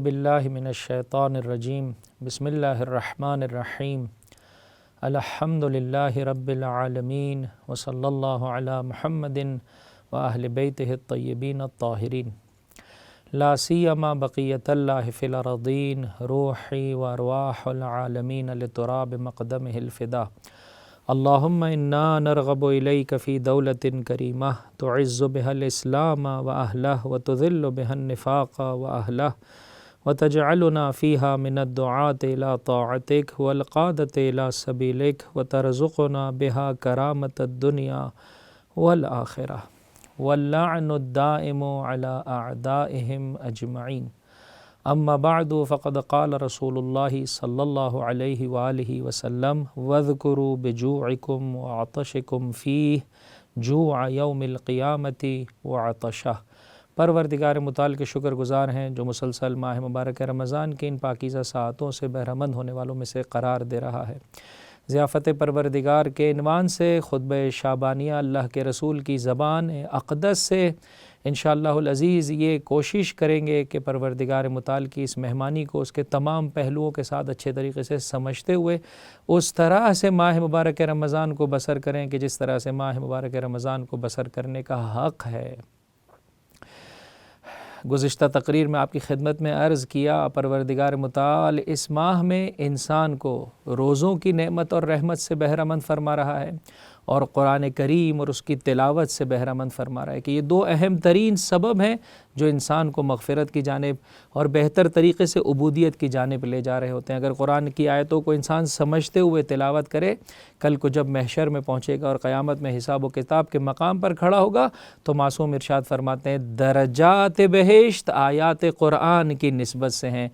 باللہ من الشیطان الرجیم بسم اللہ الرحمن الرحیم الحمد للہ رب العالمین وصلی اللہ علی محمد واہل بیتہ الطیبین الطاہرین لا سیما بقیت اللہ فی الارضین روحی و ارواح العالمین لتراب مقدمہ الفدا اللہم انا نرغب الیک فی دولت کریمہ تعز بها الاسلام و اہلہ و تذل بها النفاق و اہلہ وتجعلنا فيها من الدعاة إلى طاعتك والقادة إلى سبيلك وترزقنا بها كرامة الدنيا والآخرة واللعن الدائم على أعدائهم أجمعين أما بعد فقد قال رسول الله صلى الله عليه وآله وسلم واذكروا بجوعكم وعطشكم فيه جوع يوم القيامة وعطشه۔ پروردگار متعال کے شکر گزار ہیں جو مسلسل ماہ مبارک رمضان کے ان پاکیزہ ساعتوں سے بہرمند ہونے والوں میں سے قرار دے رہا ہے۔ ضیافت پروردگار کے عنوان سے خطبہ شعبانیہ اللہ کے رسول کی زبان اقدس سے انشاءاللہ العزیز یہ کوشش کریں گے کہ پروردگار متعال کی اس مہمانی کو اس کے تمام پہلوؤں کے ساتھ اچھے طریقے سے سمجھتے ہوئے اس طرح سے ماہ مبارک رمضان کو بسر کریں کہ جس طرح سے ماہ مبارک رمضان کو بسر کرنے کا حق ہے۔ گزشتہ تقریر میں آپ کی خدمت میں عرض کیا پروردگار متعال اس ماہ میں انسان کو روزوں کی نعمت اور رحمت سے بہرمند فرما رہا ہے اور قرآن کریم اور اس کی تلاوت سے بہرمند فرما رہا ہے کہ یہ دو اہم ترین سبب ہیں جو انسان کو مغفرت کی جانب اور بہتر طریقے سے عبودیت کی جانب لے جا رہے ہوتے ہیں۔ اگر قرآن کی آیتوں کو انسان سمجھتے ہوئے تلاوت کرے، کل کو جب محشر میں پہنچے گا اور قیامت میں حساب و کتاب کے مقام پر کھڑا ہوگا تو معصوم ارشاد فرماتے ہیں درجات بہشت آیات قرآن کی نسبت سے ہیں۔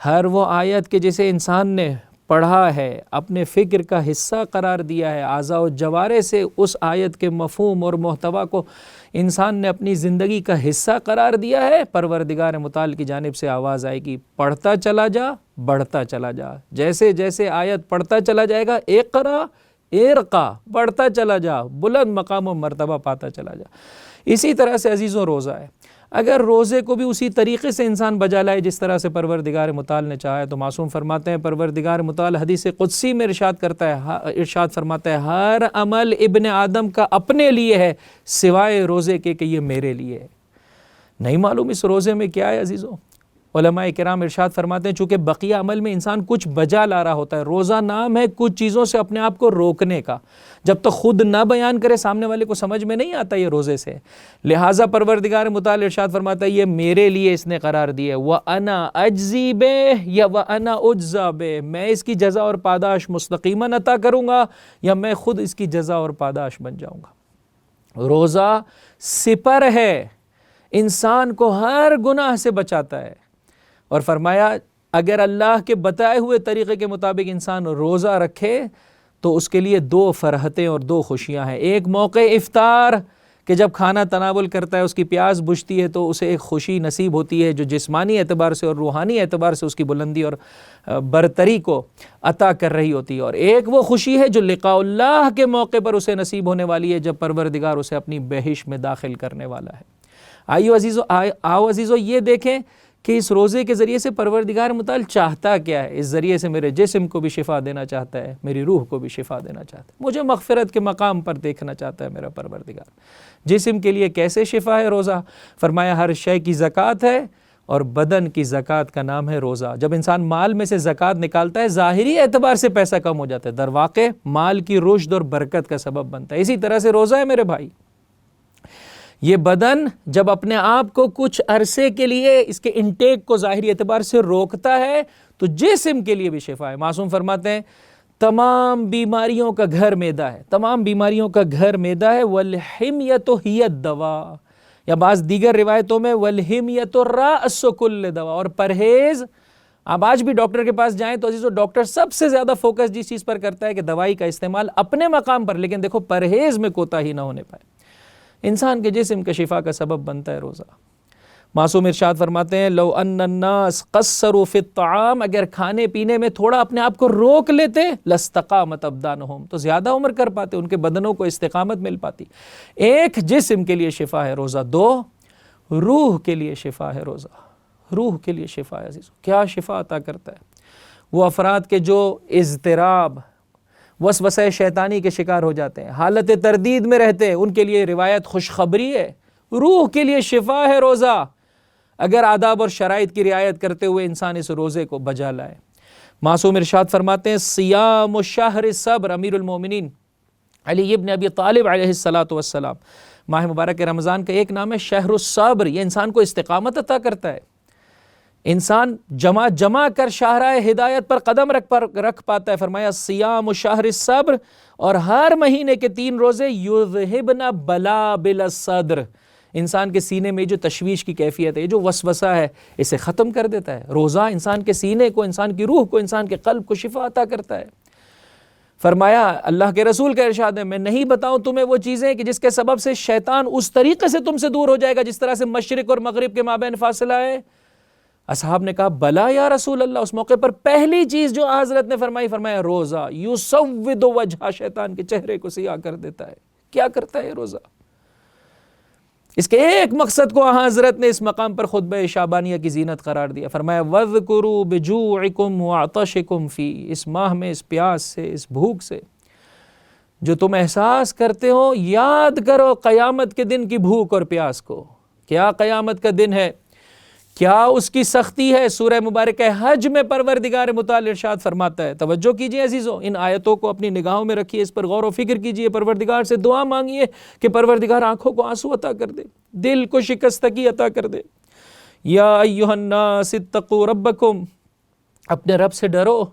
ہر وہ آیت کے جسے انسان نے پڑھا ہے، اپنے فکر کا حصہ قرار دیا ہے، اعضاء و جوارح سے اس آیت کے مفہوم اور محتوا کو انسان نے اپنی زندگی کا حصہ قرار دیا ہے، پروردگار متعال کی جانب سے آواز آئے گی پڑھتا چلا جا، بڑھتا چلا جا۔ جیسے جیسے آیت پڑھتا چلا جائے گا اقرا ارقا، بڑھتا چلا جا، بلند مقام و مرتبہ پاتا چلا جا۔ اسی طرح سے عزیزوں روزہ ہے، اگر روزے کو بھی اسی طریقے سے انسان بجا لائے جس طرح سے پروردگار متعال نے چاہا ہے تو معصوم فرماتے ہیں پروردگار متعال حدیث قدسی میں ارشاد فرماتا ہے ہر عمل ابن آدم کا اپنے لیے ہے سوائے روزے کے کہ یہ میرے لیے ہے۔ نہیں معلوم اس روزے میں کیا ہے عزیزوں؟ علماء کرام ارشاد فرماتے ہیں چونکہ بقیہ عمل میں انسان کچھ بجا لا رہا ہوتا ہے، روزہ نام ہے کچھ چیزوں سے اپنے آپ کو روکنے کا، جب تک خود نہ بیان کرے سامنے والے کو سمجھ میں نہیں آتا یہ روزے سے، لہٰذا پروردگار متعال ارشاد فرماتا ہے یہ میرے لیے اس نے قرار دیا ہے وَأَنَا أَجْزِي بِهِ یا وَأَنَا أُجْزَى بِهِ، میں اس کی جزا اور پاداش مستقیماً عطا کروں گا یا میں خود اس کی جزا اور پاداش بن جاؤں گا۔ روزہ سپر ہے، انسان کو ہر گناہ سے بچاتا ہے، اور فرمایا اگر اللہ کے بتائے ہوئے طریقے کے مطابق انسان روزہ رکھے تو اس کے لیے دو فرحتیں اور دو خوشیاں ہیں۔ ایک موقع افطار کہ جب کھانا تناول کرتا ہے اس کی پیاس بجھتی ہے تو اسے ایک خوشی نصیب ہوتی ہے جو جسمانی اعتبار سے اور روحانی اعتبار سے اس کی بلندی اور برتری کو عطا کر رہی ہوتی ہے، اور ایک وہ خوشی ہے جو لقاء اللہ کے موقع پر اسے نصیب ہونے والی ہے جب پروردگار اسے اپنی بہشت میں داخل کرنے والا ہے۔ آؤ عزیزو یہ دیکھیں کہ اس روزے کے ذریعے سے پروردگار متعال چاہتا کیا ہے۔ اس ذریعے سے میرے جسم کو بھی شفا دینا چاہتا ہے، میری روح کو بھی شفا دینا چاہتا ہے، مجھے مغفرت کے مقام پر دیکھنا چاہتا ہے میرا پروردگار۔ جسم کے لیے کیسے شفا ہے روزہ؟ فرمایا ہر شے کی زکوٰۃ ہے اور بدن کی زکوٰۃ کا نام ہے روزہ۔ جب انسان مال میں سے زکوٰۃ نکالتا ہے ظاہری اعتبار سے پیسہ کم ہو جاتا ہے، در واقع مال کی رشد اور برکت کا سبب بنتا ہے۔ اسی طرح سے روزہ ہے میرے بھائی، یہ بدن جب اپنے آپ کو کچھ عرصے کے لیے اس کے انٹیک کو ظاہری اعتبار سے روکتا ہے تو جسم کے لیے بھی شفا ہے۔ معصوم فرماتے ہیں تمام بیماریوں کا گھر معدہ ہے، تمام بیماریوں کا گھر معدہ ہے، والحمیۃ ہی الدواء، یا بعض دیگر روایتوں میں والحمیۃ رأس کل دواء، اور پرہیز۔ آپ آج بھی ڈاکٹر کے پاس جائیں تو عزیزو ڈاکٹر سب سے زیادہ فوکس جس چیز پر کرتا ہے کہ دوائی کا استعمال اپنے مقام پر، لیکن دیکھو پرہیز میں کوتاہی نہ ہونے پائے۔ انسان کے جسم کے شفا کا سبب بنتا ہے روزہ۔ معصوم ارشاد فرماتے ہیں لو ان الناس قصروا فی الطعام، اگر کھانے پینے میں تھوڑا اپنے آپ کو روک لیتے لاستقامت ابدانہم، تو زیادہ عمر کر پاتے، ان کے بدنوں کو استقامت مل پاتی۔ ایک جسم کے لیے شفا ہے روزہ، دو روح کے لیے شفا ہے روزہ۔ روح کے لیے شفا ہے عزیزو۔ کیا شفا عطا کرتا ہے وہ افراد کے جو اضطراب وسوسہ شیطانی کے شکار ہو جاتے ہیں، حالت تردید میں رہتے ہیں، ان کے لیے روایت خوشخبری ہے، روح کے لیے شفا ہے روزہ، اگر آداب اور شرائط کی رعایت کرتے ہوئے انسان اس روزے کو بجا لائے۔ معصوم ارشاد فرماتے ہیں صیام الشہر صبر، امیر المومنین علی ابن ابی طالب علیہ السلام، ماہ مبارک رمضان کا ایک نام ہے شہر الصبر، یہ انسان کو استقامت عطا کرتا ہے، انسان جمع کر شاہراہ ہدایت پر قدم رکھ پاتا ہے۔ فرمایا صیام الشہر الصبر، اور ہر مہینے کے 3 روزے یذہبن بلابل الصدر، انسان کے سینے میں جو تشویش کی کیفیت ہے، جو وسوسہ ہے، اسے ختم کر دیتا ہے۔ روزہ انسان کے سینے کو، انسان کی روح کو، انسان کے قلب کو شفا عطا کرتا ہے۔ فرمایا اللہ کے رسول کا ارشاد ہے میں نہیں بتاؤں تمہیں وہ چیزیں کہ جس کے سبب سے شیطان اس طریقے سے تم سے دور ہو جائے گا جس طرح سے مشرق اور مغرب کے مابین فاصلہ ہے؟ اصحاب نے کہا بلا یا رسول اللہ۔ اس موقع پر پہلی چیز جو حضرت نے فرمایا روزہ یسود وجہ، شیطان کے چہرے کو سیاہ کر دیتا ہے۔ کیا کرتا ہے روزہ؟ اس کے ایک مقصد کو حضرت نے اس مقام پر خطبہ شعبانیہ کی زینت قرار دیا۔ فرمایا وَاذْكُرُوا بِجُوعِكُمْ وَعَطَشِكُمْ فِي، اس ماہ میں، اس پیاس سے، اس بھوک سے جو تم احساس کرتے ہو، یاد کرو قیامت کے دن کی بھوک اور پیاس کو۔ کیا قیامت کا دن ہے، کیا اس کی سختی ہے۔ سورہ مبارکہ حج میں پروردگار متعال ارشاد فرماتا ہے، توجہ کیجئے عزیزو، ان آیتوں کو اپنی نگاہوں میں رکھیے، اس پر غور و فکر کیجئے، پروردگار سے دعا مانگیے کہ پروردگار آنکھوں کو آنسو عطا کر دے، دل کو شکستگی عطا کر دے۔ یا ایھا الناس اتقوا ربکم، اپنے رب سے ڈرو،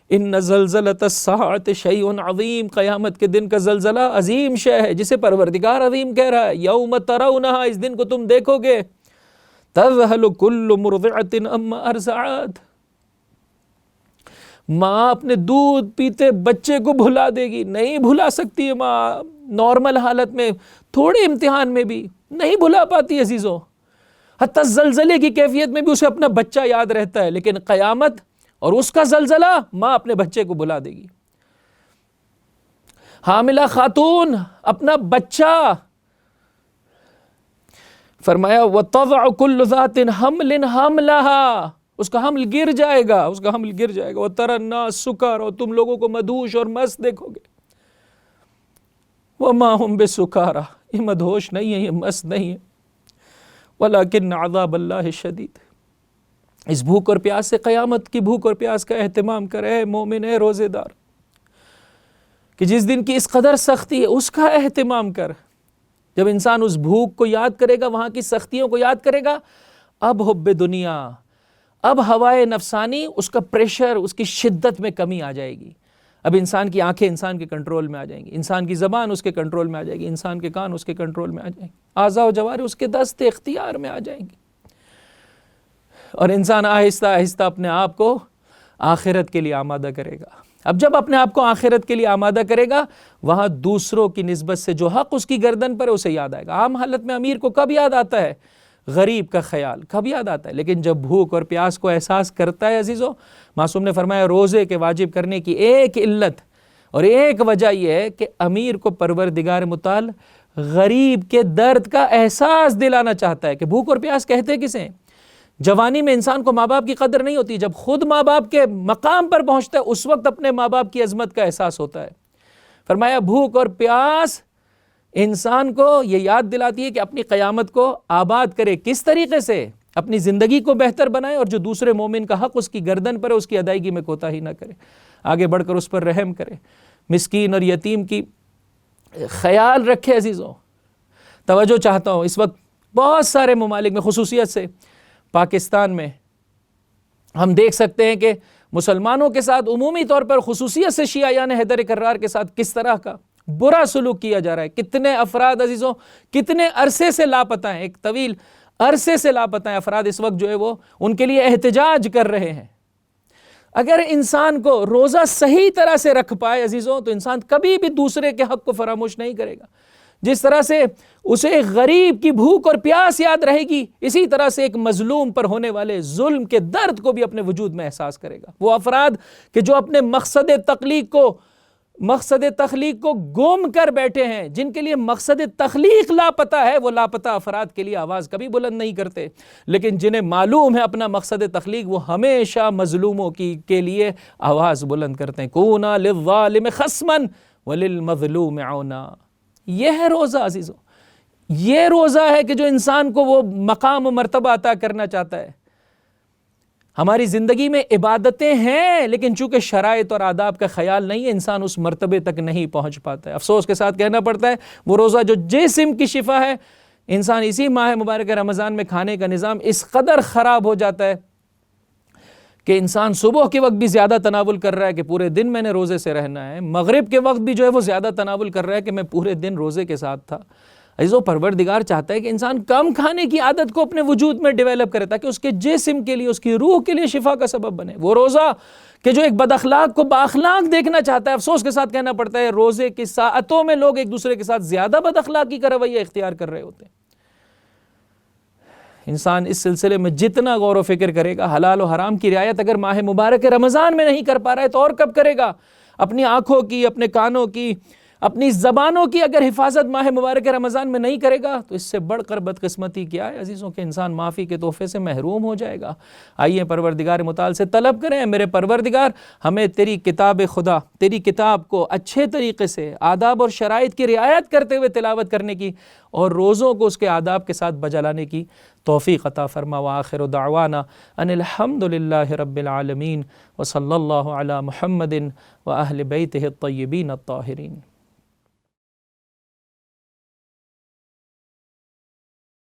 ان زلزلۃ الساعۃ شیء عظیم، قیامت کے دن کا زلزلہ عظیم شے ہے جسے پروردگار عظیم کہہ رہا ہے۔ یوم ترونھا، اس دن کو تم دیکھو گے، تذہل کل مرضعۃ عما ارضعت، ماں اپنے دودھ پیتے بچے کو بھلا دے گی، نہیں بھلا سکتی ہے ماں، نارمل حالت میں، تھوڑے امتحان میں بھی نہیں بھلا پاتی عزیزو، حتی زلزلے کی کیفیت میں بھی اسے اپنا بچہ یاد رہتا ہے، لیکن قیامت اور اس کا زلزلہ ماں اپنے بچے کو بھلا دے گی۔ حاملہ خاتون اپنا بچہ، فرمایا وَتَضَعُ كُلُّ ذَاتٍ حَمْلٍ حَمْلَهَا، اس کا حمل گر جائے گا، اس کا حمل گر جائے گا۔ وَتَرَى النَّاسَ سُكَارَىٰ، اور تم لوگوں کو مدہوش اور مست دیکھو گے۔ وَمَا هُمْ بِسُكَارَىٰ، یہ مدہوش نہیں ہے، یہ مست نہیں ہے۔ وَلَكِنَّ عَذَابَ اللَّهِ شَدِيدٌ، اس بھوک اور پیاس سے، قیامت کی بھوک اور پیاس کا اہتمام کر، اے مومن، اے روزے دار، کہ جس دن کی اس قدر سختی ہے اس کا اہتمام کر۔ جب انسان اس بھوک کو یاد کرے گا، وہاں کی سختیوں کو یاد کرے گا، اب حب دنیا، اب ہوائے نفسانی، اس کا پریشر، اس کی شدت میں کمی آ جائے گی۔ اب انسان کی آنکھیں انسان کے کنٹرول میں آ جائیں گی، انسان کی زبان اس کے کنٹرول میں آ جائے گی، انسان کے کان اس کے کنٹرول میں آ جائیں گے، اعضاء و جوارح اس کے دست اختیار میں آ جائیں گی، اور انسان آہستہ آہستہ اپنے آپ کو آخرت کے لیے آمادہ کرے گا۔ اب جب اپنے آپ کو آخرت کے لیے آمادہ کرے گا، وہاں دوسروں کی نسبت سے جو حق اس کی گردن پر ہے اسے یاد آئے گا۔ عام حالت میں امیر کو کب یاد آتا ہے؟ غریب کا خیال کب یاد آتا ہے؟ لیکن جب بھوک اور پیاس کو احساس کرتا ہے عزیزو، معصوم نے فرمایا روزے کے واجب کرنے کی ایک علت اور ایک وجہ یہ ہے کہ امیر کو پروردگار متعال غریب کے درد کا احساس دلانا چاہتا ہے۔ کہ بھوک اور پیاس کہتے کسے؟ جوانی میں انسان کو ماں باپ کی قدر نہیں ہوتی، جب خود ماں باپ کے مقام پر پہنچتا ہے اس وقت اپنے ماں باپ کی عظمت کا احساس ہوتا ہے۔ فرمایا بھوک اور پیاس انسان کو یہ یاد دلاتی ہے کہ اپنی قیامت کو آباد کرے، کس طریقے سے اپنی زندگی کو بہتر بنائے، اور جو دوسرے مومن کا حق اس کی گردن پر ہے اس کی ادائیگی میں کوتاہی نہ کرے، آگے بڑھ کر اس پر رحم کرے، مسکین اور یتیم کی خیال رکھے۔ عزیزوں توجہ چاہتا ہوں، اس وقت بہت سارے ممالک میں، خصوصیت سے پاکستان میں، ہم دیکھ سکتے ہیں کہ مسلمانوں کے ساتھ عمومی طور پر، خصوصیت سے شیعیان حیدر کرار کے ساتھ کس طرح کا برا سلوک کیا جا رہا ہے۔ کتنے افراد عزیزوں کتنے عرصے سے لاپتہ ہیں، ایک طویل عرصے سے لاپتہ ہیں افراد، اس وقت جو ہے وہ ان کے لیے احتجاج کر رہے ہیں۔ اگر انسان کو روزہ صحیح طرح سے رکھ پائے عزیزوں، تو انسان کبھی بھی دوسرے کے حق کو فراموش نہیں کرے گا۔ جس طرح سے اسے ایک غریب کی بھوک اور پیاس یاد رہے گی، اسی طرح سے ایک مظلوم پر ہونے والے ظلم کے درد کو بھی اپنے وجود میں احساس کرے گا۔ وہ افراد کہ جو اپنے مقصد تخلیق کو مقصد تخلیق کو گم کر بیٹھے ہیں، جن کے لیے مقصد تخلیق لاپتہ ہے، وہ لاپتہ افراد کے لیے آواز کبھی بلند نہیں کرتے، لیکن جنہیں معلوم ہے اپنا مقصد تخلیق، وہ ہمیشہ مظلوموں کے لیے آواز بلند کرتے ہیں۔ کونا للظالم خصما وللمظلوم عونا۔ یہ ہے روزہ عزیزوں، یہ روزہ ہے کہ جو انسان کو وہ مقام و مرتبہ عطا کرنا چاہتا ہے۔ ہماری زندگی میں عبادتیں ہیں، لیکن چونکہ شرائط اور آداب کا خیال نہیں ہے، انسان اس مرتبے تک نہیں پہنچ پاتا ہے۔ افسوس کے ساتھ کہنا پڑتا ہے وہ روزہ جو جسم کی شفا ہے، انسان اسی ماہ مبارک رمضان میں کھانے کا نظام اس قدر خراب ہو جاتا ہے کہ انسان صبح کے وقت بھی زیادہ تناول کر رہا ہے کہ پورے دن میں نے روزے سے رہنا ہے، مغرب کے وقت بھی جو ہے وہ زیادہ تناول کر رہا ہے کہ میں پورے دن روزے کے ساتھ تھا۔ عزیزو، پروردگار چاہتا ہے کہ انسان کم کھانے کی عادت کو اپنے وجود میں ڈیولپ کرے تاکہ اس کے جسم کے لیے، اس کی روح کے لیے شفا کا سبب بنے۔ وہ روزہ کہ جو ایک بد اخلاق کو باخلاق دیکھنا چاہتا ہے، افسوس کے ساتھ کہنا پڑتا ہے روزے کی ساعتوں میں لوگ ایک دوسرے کے ساتھ زیادہ بد اخلاقی کا رویہ اختیار کر رہے ہوتے ہیں۔ انسان اس سلسلے میں جتنا غور و فکر کرے گا، حلال و حرام کی رعایت اگر ماہ مبارک رمضان میں نہیں کر پا رہا ہے تو اور کب کرے گا؟ اپنی آنکھوں کی، اپنے کانوں کی، اپنی زبانوں کی اگر حفاظت ماہ مبارک رمضان میں نہیں کرے گا تو اس سے بڑھ کر بدقسمتی کیا ہے عزیزوں، کہ انسان معافی کے تحفے سے محروم ہو جائے گا۔ آئیے پروردگار متعال سے طلب کریں، میرے پروردگار ہمیں تیری کتاب خدا، تیری کتاب کو اچھے طریقے سے آداب اور شرائط کی رعایت کرتے ہوئے تلاوت کرنے کی اور روزوں کو اس کے آداب کے ساتھ بجا لانے کی توفیق عطا فرما۔ وآخر دعوانا ان الحمد للہ رب العالمین وصلی اللہ علی محمد وأہل بیتہ الطیبین الطاہرین۔